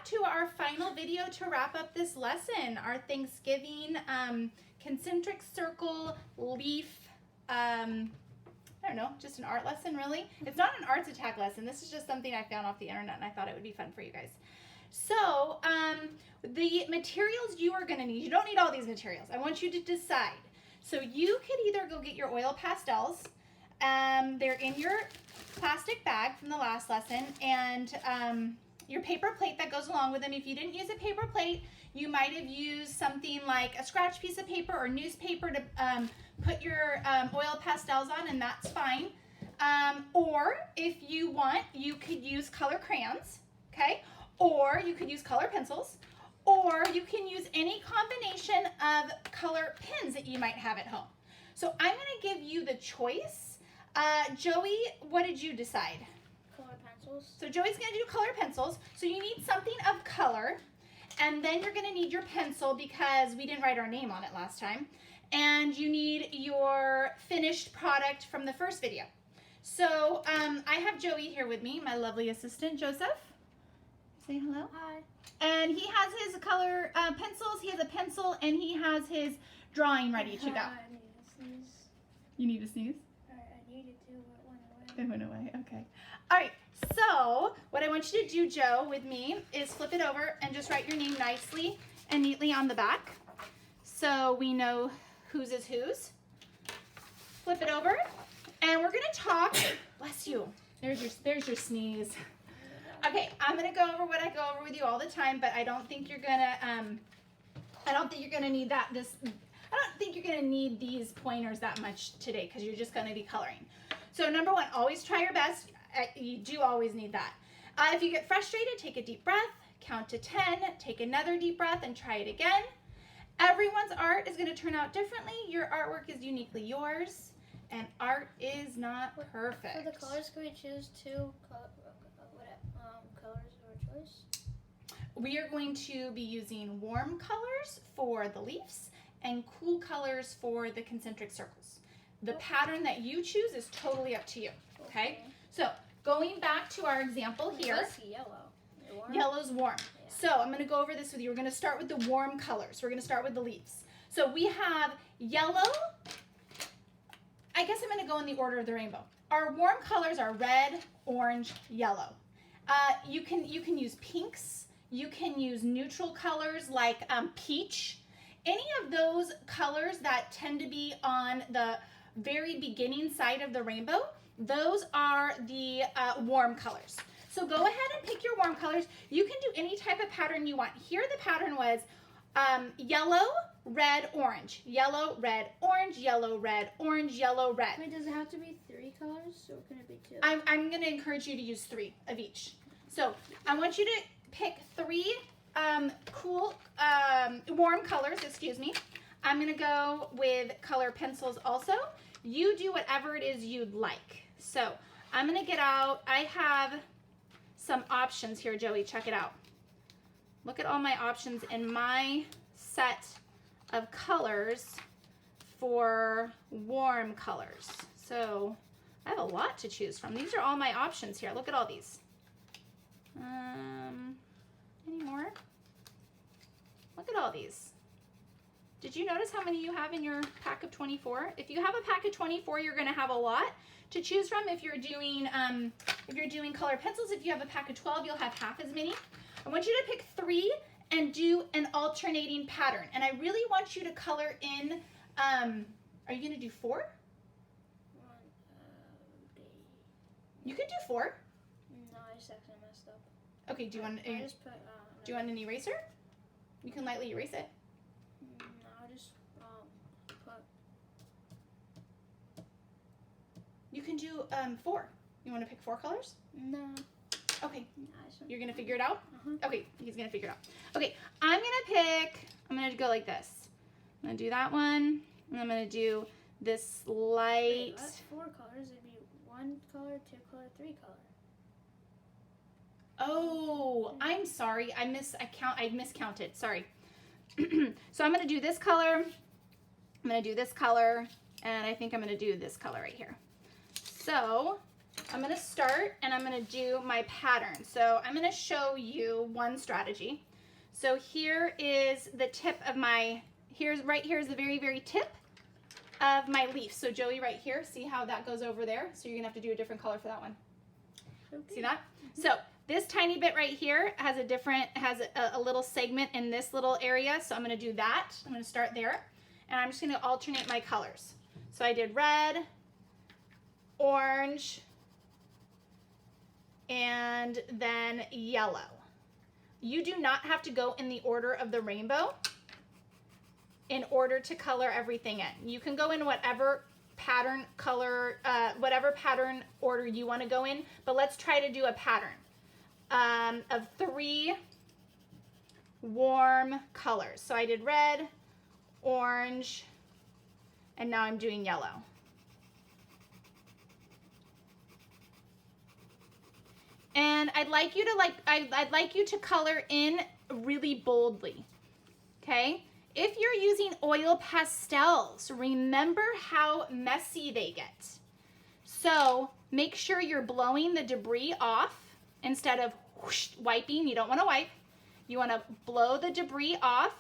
to our final video to wrap up this lesson, our Thanksgiving Concentric Circle Leaf, I don't know, just an art lesson really. It's not an arts attack lesson. This is just something I found off the internet and I thought it would be fun for you guys. So the materials you are going to need, you don't need all these materials. I want you to decide. So you could either go get your oil pastels. They're in your plastic bag from the last lesson, and your paper plate that goes along with them. If you didn't use a paper plate, you might have used something like a scratch piece of paper or newspaper to put your oil pastels on, and that's fine. Or if you want, you could use color crayons, okay? Or you could use color pencils, or you can use any combination of color pens that you might have at home. So I'm going to give you the choice. Joey, what did you decide? Color pencils. So Joey's going to do color pencils. So you need something of color, and then you're going to need your pencil because we didn't write our name on it last time. And you need your finished product from the first video. So I have Joey here with me, my lovely assistant, Joseph. Say hello. Hi. And he has his color pencils, he has a pencil, and he has his drawing ready to go. I need to sneeze. You need to sneeze? I needed to, but it went away. It went away, okay. All right, so what I want you to do, Joe, with me, is flip it over and just write your name nicely and neatly on the back so we know whose is whose. Flip it over, and we're gonna talk, bless you, there's your sneeze. Okay, I'm gonna go over what I go over with you all the time, but I don't think you're gonna need I don't think you're gonna need these pointers that much today because you're just gonna be coloring. So number one, always try your best. You do always need that. If you get frustrated, take a deep breath, count to 10, take another deep breath and try it again. Everyone's art is gonna turn out differently. Your artwork is uniquely yours, and art is not perfect. For the colors, can we choose two colors of our choice? We are going to be using warm colors for the leaves and cool colors for the concentric circles. The pattern that you choose is totally up to you, okay? So going back to our example here. What's yellow? Warm? Yellow's warm. Yeah. So I'm gonna go over this with you. We're gonna start with the warm colors. We're gonna start with the leaves. So we have yellow. I guess I'm gonna go in the order of the rainbow. Our warm colors are red, orange, yellow. You can use pinks. You can use neutral colors like peach. Any of those colors that tend to be on the very beginning side of the rainbow, those are the warm colors. So go ahead and pick your warm colors. You can do any type of pattern you want. Here the pattern was yellow, red, orange, yellow, red, orange, yellow, red, orange, yellow, red. Wait, does it have to be 3 colors or can it be 2? I'm going to encourage you to use 3 of each. So I want you to pick 3 cool, warm colors, excuse me. I'm going to go with color pencils also. You do whatever it is you'd like. So I'm going to get out, I have some options here, Joey, check it out. Look at all my options in my set of colors for warm colors. So I have a lot to choose from. These are all my options here. Look at all these. Any more? Look at all these. Did you notice how many you have in your pack of 24? If you have a pack of 24, you're going to have a lot to choose from. If you're doing color pencils, if you have a pack of 12, you'll have half as many. I want you to pick 3 and do an alternating pattern. And I really want you to color in, are you going to do 4? You can do 4. No, I just actually messed up. Okay, do you want I just put, do you want an eraser? You can lightly erase it. No, I just put. You can do 4. You want to pick 4 colors? No. Okay. No, You're going to figure it out? Uh-huh. Okay, he's going to figure it out. Okay, I'm going to go like this. I'm going to do that one, and I'm going to do this light. Wait, that's 4 colors. It'd be 1 color, 2 color, 3 color. Oh, I'm sorry. I miscounted. Sorry. So I'm going to do this color. I'm going to do this color, and I think I'm going to do this color right here. So I'm gonna start and I'm gonna do my pattern. So I'm gonna show you one strategy. So here is the tip of my, right here is the very, very tip of my leaf. So Joey, right here, see how that goes over there? So you're gonna have to do a different color for that one. Okay. See that? So this tiny bit right here has a little segment in this little area. So I'm gonna do that. I'm gonna start there. And I'm just gonna alternate my colors. So I did red, orange, and then yellow. You do not have to go in the order of the rainbow in order to color everything in. You can go in whatever pattern color, whatever pattern order you want to go in, but let's try to do a pattern of 3 warm colors. So I did red, orange, and now I'm doing yellow. And I'd like you to color in really boldly. Okay? If you're using oil pastels, remember how messy they get. So make sure you're blowing the debris off instead of whoosh, wiping. You don't want to wipe. You want to blow the debris off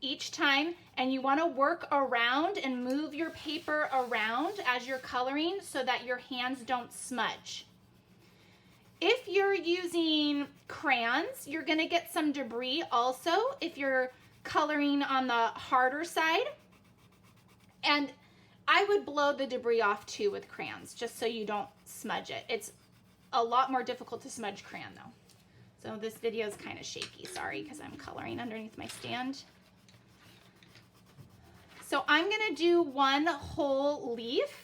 each time, and you want to work around and move your paper around as you're coloring so that your hands don't smudge. If you're using crayons, you're going to get some debris also if you're coloring on the harder side. And I would blow the debris off too with crayons just so you don't smudge it. It's a lot more difficult to smudge crayon though. So this video is kind of shaky, sorry, because I'm coloring underneath my stand. So I'm going to do one whole leaf.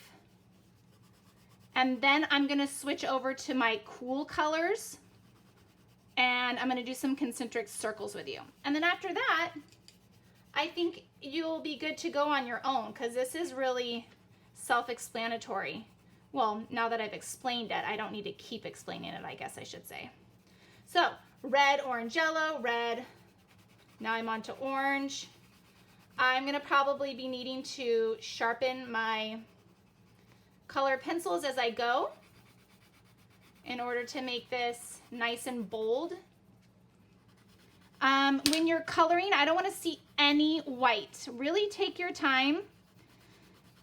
And then I'm gonna switch over to my cool colors and I'm gonna do some concentric circles with you. And then after that, I think you'll be good to go on your own because this is really self-explanatory. Well, now that I've explained it, I don't need to keep explaining it, I guess I should say. So, red, orange, yellow, red. Now I'm on to orange. I'm gonna probably be needing to sharpen my color pencils as I go in order to make this nice and bold. When you're coloring, I don't want to see any white. Really take your time.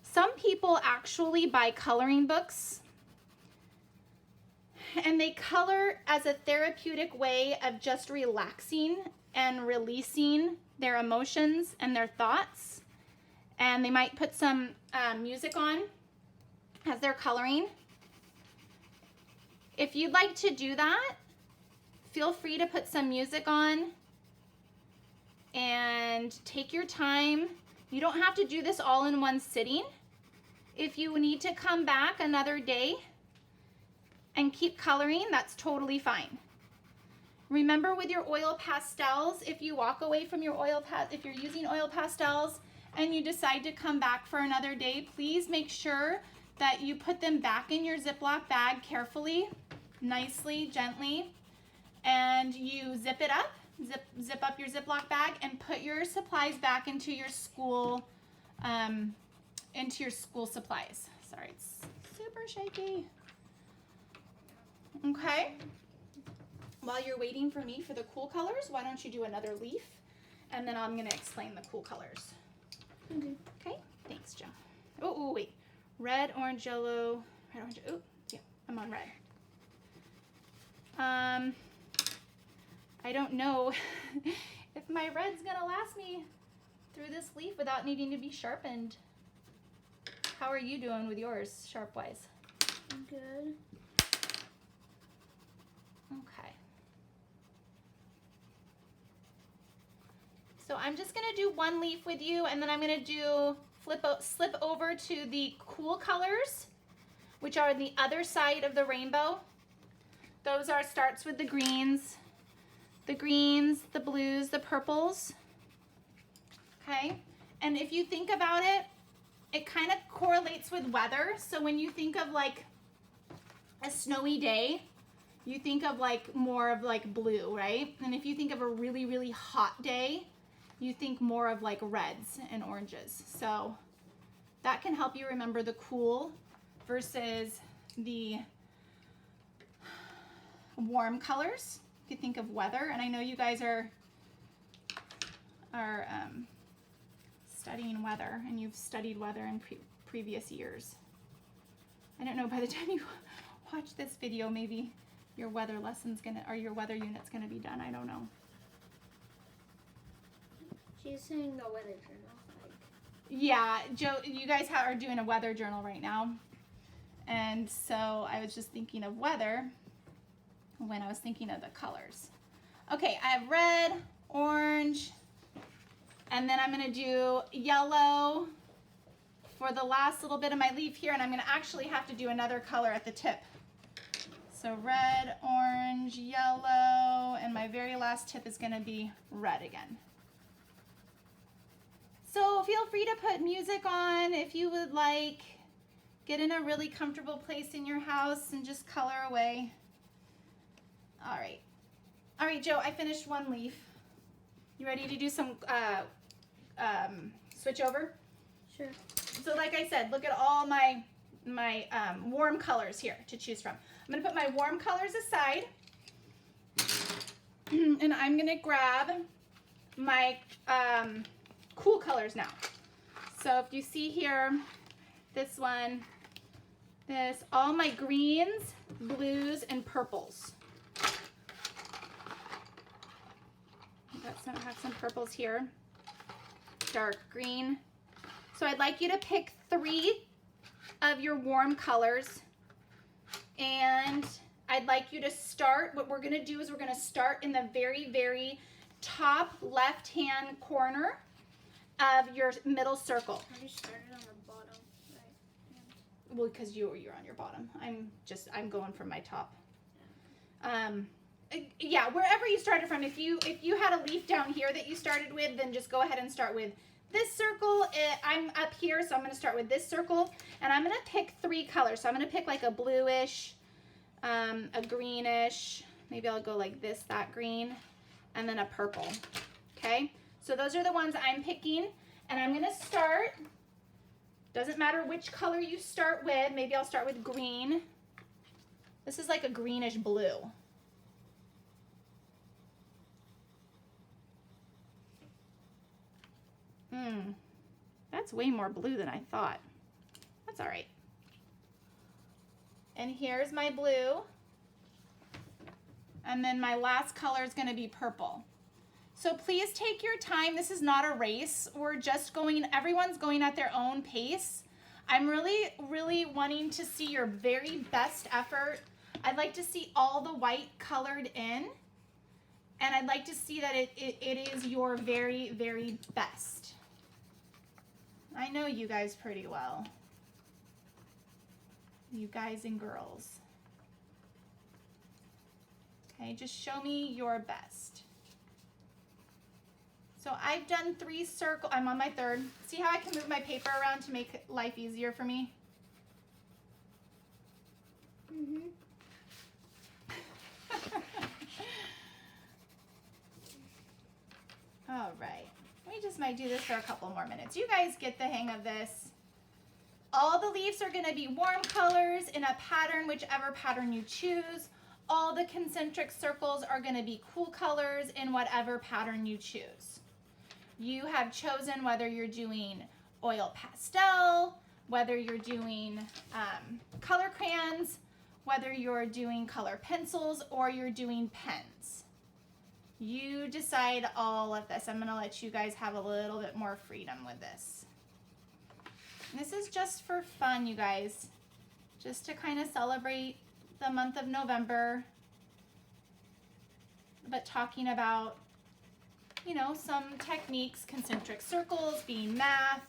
Some people actually buy coloring books and they color as a therapeutic way of just relaxing and releasing their emotions and their thoughts. And they might put some music on as they're coloring. If you'd like to do that, feel free to put some music on and take your time. You don't have to do this all in one sitting. If you need to come back another day and keep coloring, that's totally fine. Remember with your oil pastels, if you walk away from your if you're using oil pastels and you decide to come back for another day, please make sure that you put them back in your Ziploc bag carefully, nicely, gently, and you zip it up, zip up your Ziploc bag and put your supplies back into your school supplies. Sorry, it's super shaky. Okay. While you're waiting for me for the cool colors, why don't you do another leaf, and then I'm gonna explain the cool colors. Okay, thanks, Joe. Oh, wait. Red, orange, yellow, red, orange, oh, yeah, I'm on red. I don't know if my red's gonna last me through this leaf without needing to be sharpened. How are you doing with yours, sharp-wise? Good. Okay. So I'm just gonna do one leaf with you, and then I'm gonna do slip over to the cool colors, which are the other side of the rainbow. Those starts with the greens, the blues, the purples. Okay, and if you think about it, it kind of correlates with weather. So when you think of like a snowy day, you think of like more of like blue, right? And if you think of a really, really hot day, you think more of like reds and oranges. So that can help you remember the cool versus the warm colors. You could think of weather, and I know you guys are studying weather, and you've studied weather in previous years. I don't know, by the time you watch this video, maybe your weather lesson's or your weather unit's gonna be done. I don't know. She's saying the weather journal. Like. Yeah, Joe, you guys are doing a weather journal right now. And so I was just thinking of weather when I was thinking of the colors. Okay, I have red, orange, and then I'm gonna do yellow for the last little bit of my leaf here, and I'm gonna actually have to do another color at the tip. So red, orange, yellow, and my very last tip is gonna be red again. So feel free to put music on if you would like. Get in a really comfortable place in your house and just color away. All right. All right, Joe, I finished one leaf. You ready to do some switch over? Sure. So like I said, look at all my warm colors here to choose from. I'm gonna put my warm colors aside, and I'm gonna grab my cool colors now. So if you see here, this one, all my greens, blues, and purples. I have some purples here, dark green. So I'd like you to pick 3 of your warm colors, and I'd like you to start. What we're gonna do is we're gonna start in the very, very top left-hand corner of your middle circle. I just started on the bottom, right? Well, because you're on your bottom. I'm going from my top. Yeah, wherever you started from. If you had a leaf down here that you started with, then just go ahead and start with this circle. I'm up here, so I'm going to start with this circle, and I'm going to pick 3 colors. So I'm going to pick like a bluish, a greenish. Maybe I'll go like this, that green, and then a purple. Okay, so those are the ones I'm picking, and I'm going to start. Doesn't matter which color you start with. Maybe I'll start with green. This is like a greenish blue. That's way more blue than I thought. That's all right. And here's my blue. And then my last color is going to be purple. So please take your time. This is not a race. We're just going, everyone's going at their own pace. I'm really, really wanting to see your very best effort. I'd like to see all the white colored in. And I'd like to see that it is your very, very best. I know you guys pretty well. You guys and girls. Okay, just show me your best. So I've done 3 circles. I'm on my 3rd. See how I can move my paper around to make life easier for me? Mm-hmm. All right. We just might do this for a couple more minutes. You guys get the hang of this. All the leaves are going to be warm colors in a pattern, whichever pattern you choose. All the concentric circles are going to be cool colors in whatever pattern you choose. You have chosen whether you're doing oil pastel, whether you're doing color crayons, whether you're doing color pencils, or you're doing pens. You decide all of this. I'm going to let you guys have a little bit more freedom with this. This is just for fun, you guys. Just to kind of celebrate the month of November. But talking about, you know, some techniques, concentric circles, being math,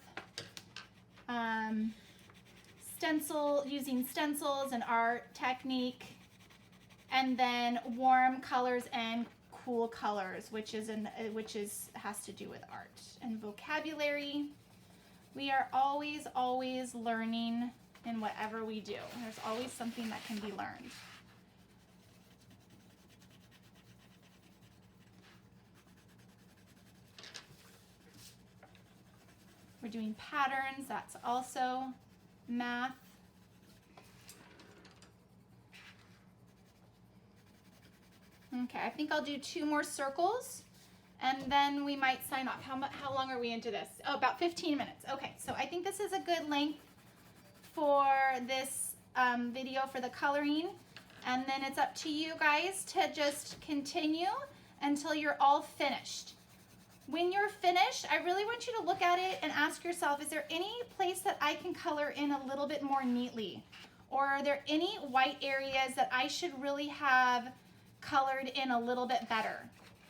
using stencils and art technique, and then warm colors and cool colors, which has to do with art and vocabulary. We are always learning in whatever we do. There's always something that can be learned. We're doing patterns. That's also math. Okay, I think I'll do 2 more circles and then we might sign off. How long are we into this? Oh, about 15 minutes. Okay, so I think this is a good length for this video for the coloring. And then it's up to you guys to just continue until you're all finished. When you're finished, I really want you to look at it and ask yourself, is there any place that I can color in a little bit more neatly? Or are there any white areas that I should really have colored in a little bit better?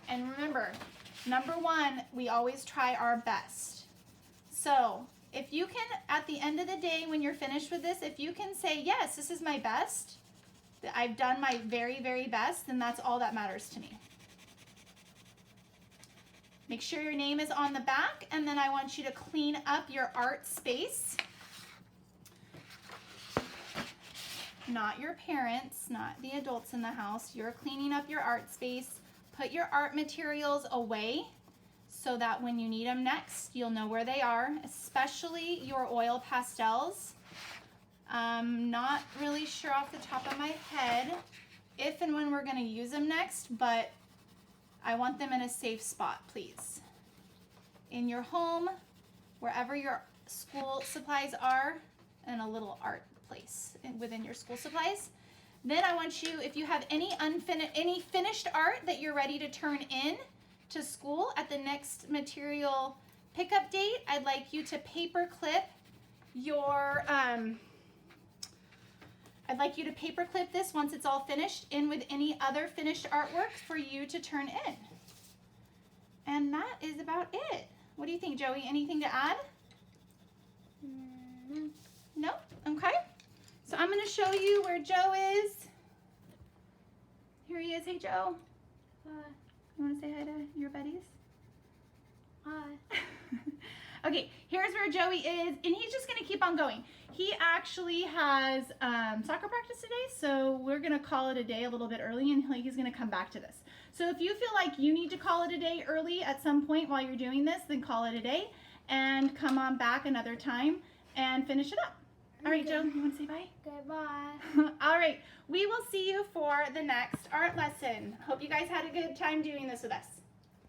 And remember, number 1, we always try our best. So if you can, at the end of the day, when you're finished with this, if you can say, yes, this is my best, I've done my very, very best, then that's all that matters to me. Make sure your name is on the back, and then I want you to clean up your art space. Not your parents, not the adults in the house. You're cleaning up your art space. Put your art materials away so that when you need them next, you'll know where they are, especially your oil pastels. I'm not really sure off the top of my head if and when we're going to use them next, but I want them in a safe spot, please. In your home, wherever your school supplies are, and a little art place within your school supplies. Then I want you, if you have any finished art that you're ready to turn in to school at the next material pickup date, I'd like you to paper clip your this once it's all finished in with any other finished artwork for you to turn in. And that is about it. What do you think, Joey? Anything to add? No? Okay. So I'm going to show you where Joe is. Here he is. Hey, Joe. Hi. You want to say hi to your buddies? Hi. Okay, here's where Joey is, and he's just going to keep on going. He actually has soccer practice today, so we're going to call it a day a little bit early, and he's going to come back to this. So if you feel like you need to call it a day early at some point while you're doing this, then call it a day, and come on back another time and finish it up. All right, Joe, you want to say bye? Goodbye. All right, we will see you for the next art lesson. Hope you guys had a good time doing this with us.